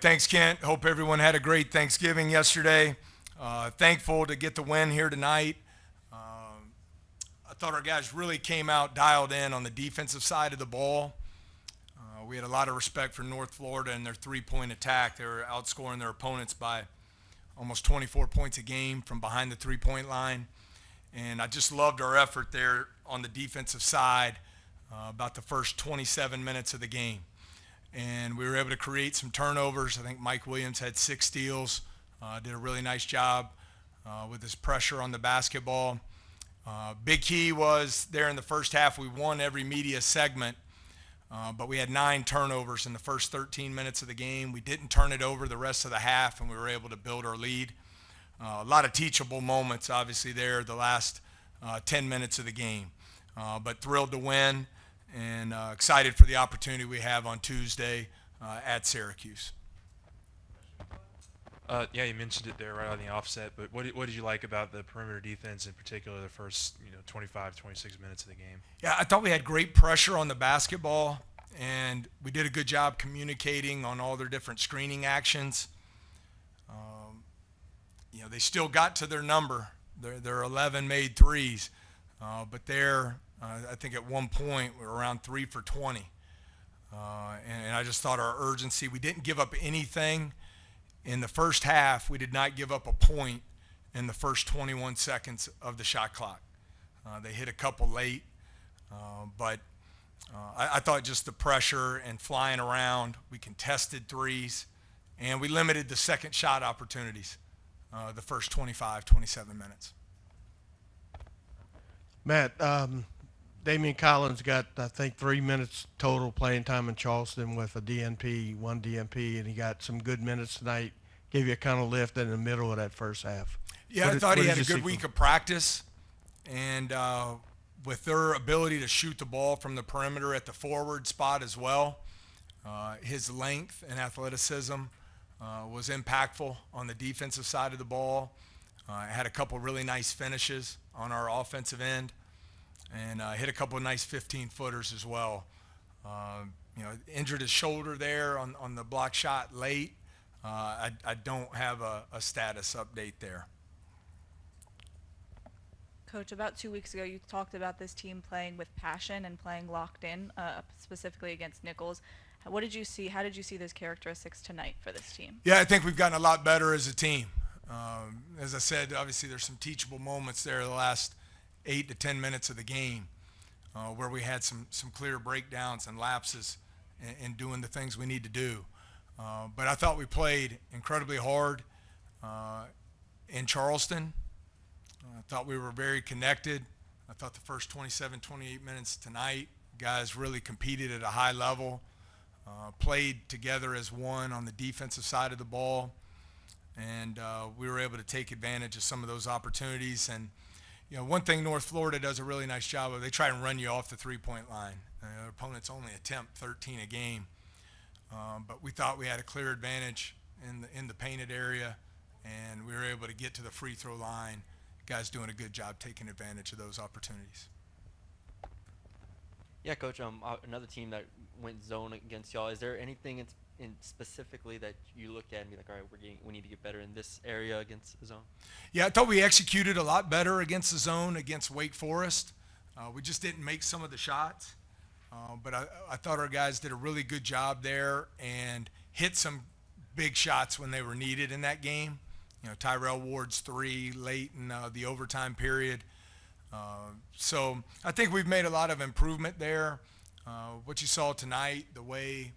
Thanks, Kent. Hope everyone had a great Thanksgiving yesterday. Thankful to get the win here tonight. I thought our guys really came out dialed in on the defensive side of the ball. We had a lot of respect for North Florida and their three-point attack. They were outscoring their opponents by almost 24 points a game from behind the three-point line. And I just loved our effort there on the defensive side about the first 27 minutes of the game. And we were able to create some turnovers. I think Mike Williams had 6 steals, did a really nice job with his pressure on the basketball. Big key was there in the first half, we won every media segment, but we had 9 turnovers in the first 13 minutes of the game. We didn't turn it over the rest of the half, and we were able to build our lead. A lot of teachable moments, obviously, there the last 10 minutes of the game. But thrilled to win and excited for the opportunity we have on Tuesday at Syracuse. Yeah, you mentioned it there right on the offset, but what did you like about the perimeter defense in particular the first 25, 26 minutes of the game? Yeah, I thought we had great pressure on the basketball, and we did a good job communicating on all their different screening actions. They still got to their number. Their 11 made threes, but I think at one point we were around 3 for 20. And I just thought our urgency, we didn't give up anything. In the first half, we did not give up a point in the first 21 seconds of the shot clock. They hit a couple late, but I thought just the pressure and flying around, we contested threes, and we limited the second shot opportunities the first 25, 27 minutes. Matt, Damian Collins got, I think, 3 minutes total playing time in Charleston with a DNP, one DNP, and he got some good minutes tonight. Gave you a kind of lift in the middle of that first half. Yeah, I thought he had a good week of practice, and with their ability to shoot the ball from the perimeter at the forward spot as well, his length and athleticism was impactful on the defensive side of the ball. Had a couple really nice finishes on our offensive end, and hit a couple of nice 15-footers as well. Injured his shoulder there on the block shot late. I don't have a status update there. Coach, about 2 weeks ago, you talked about this team playing with passion and playing locked in, specifically against Nichols. What did you see? How did you see those characteristics tonight for this team? Yeah, I think we've gotten a lot better as a team. As I said, obviously there's some teachable moments there the last 8 to 10 minutes of the game where we had some clear breakdowns and lapses in doing the things we need to do. But I thought we played incredibly hard in Charleston. I thought we were very connected. I thought the first 27, 28 minutes tonight, guys really competed at a high level, played together as one on the defensive side of the ball, and we were able to take advantage of some of those opportunities. And one thing North Florida does a really nice job of, they try and run you off the three-point line. Their opponents only attempt 13 a game. But we thought we had a clear advantage in the painted area, and we were able to get to the free throw line. Guys doing a good job taking advantage of those opportunities. Yeah, Coach. Another team that went zone against y'all. Is there anything in specifically that you looked at and be like, all right, we need to get better in this area against the zone? Yeah, I thought we executed a lot better against the zone against Wake Forest. We just didn't make some of the shots. But I thought our guys did a really good job there and hit some big shots when they were needed in that game. Tyrell Ward's 3 late in the overtime period. So I think we've made a lot of improvement there. What you saw tonight, the way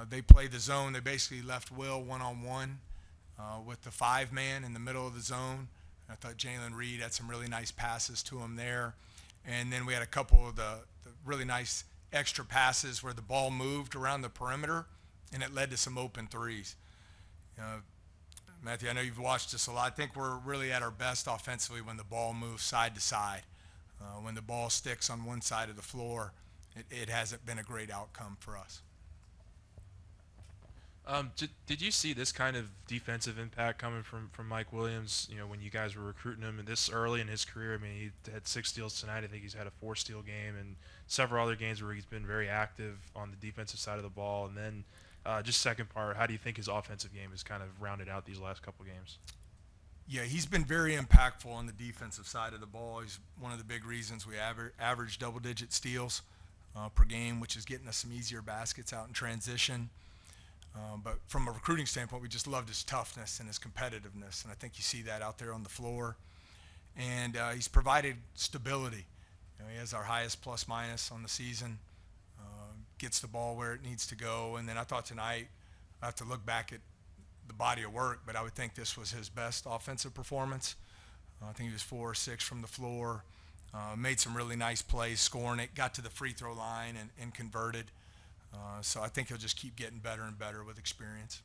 they played the zone, they basically left Will one-on-one with the 5-man in the middle of the zone. I thought Jalen Reed had some really nice passes to him there. And then we had a couple of the really nice extra passes where the ball moved around the perimeter, and it led to some open threes. Matthew, I know you've watched us a lot. I think we're really at our best offensively when the ball moves side to side. When the ball sticks on one side of the floor, it hasn't been a great outcome for us. Did you see this kind of defensive impact coming from Mike Williams, when you guys were recruiting him this early in his career? I mean, he had 6 steals tonight. I think he's had a 4-steal game and several other games where he's been very active on the defensive side of the ball. And then Just second part, how do you think his offensive game has kind of rounded out these last couple games? Yeah, he's been very impactful on the defensive side of the ball. He's one of the big reasons we average double-digit steals per game, which is getting us some easier baskets out in transition. But from a recruiting standpoint, we just loved his toughness and his competitiveness, and I think you see that out there on the floor. And he's provided stability. He has our highest plus-minus on the season, gets the ball where it needs to go. And then I thought tonight, I have to look back at the body of work, but I would think this was his best offensive performance. I think he was 4 or 6 from the floor, made some really nice plays, scoring it, got to the free throw line and converted. So I think he'll just keep getting better and better with experience.